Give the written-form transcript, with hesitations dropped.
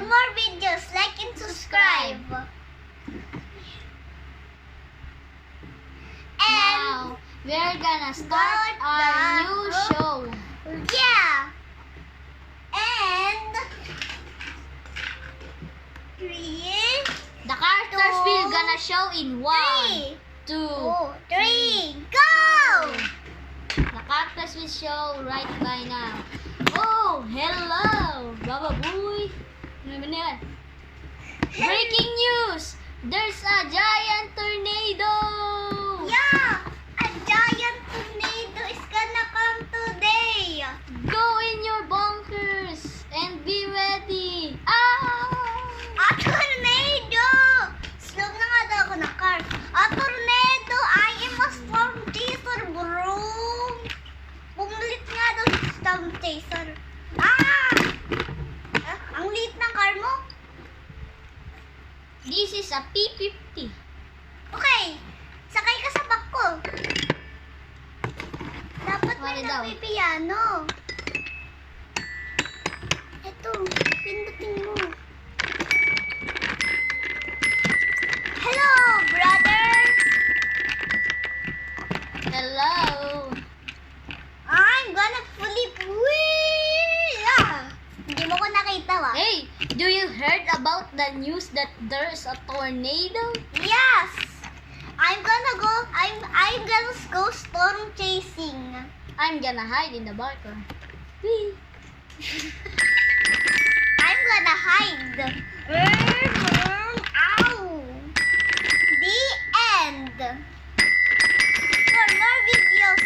more videos, like and subscribe. And Now, we're gonna start But our the- new show. yeah. And 3, The characters Two, will gonna show in 1, 2, 3, go! The characters will show right by now. Oh, hello, Baba Boy. Ano ba na yan? Breaking news! There's a giant tornado! Yeah, a giant tornado is gonna come today. Go in your bunkers and be ready! Ah! A tornado! Slow na nga daw ako ng car. A tornado! I am a storm chaser, bro! Bumulit nga daw sa storm chaser. Ah! Ang liit ng car mo? This is a P50. Okay, sakay ka sa back ko. Dapat may Wala daw. nagpipiano. Eto, pindutin mo. Hello, brother! Hello! I'm gonna flip wheel! Ah! Hindi mo ko nakita, wa? Hey, do you heard about the news that there's a tornado? Yes! I'm gonna go storm chasing. I'm gonna hide in the bunker. Whee! I'm gonna hide. Ow! The end. For more videos,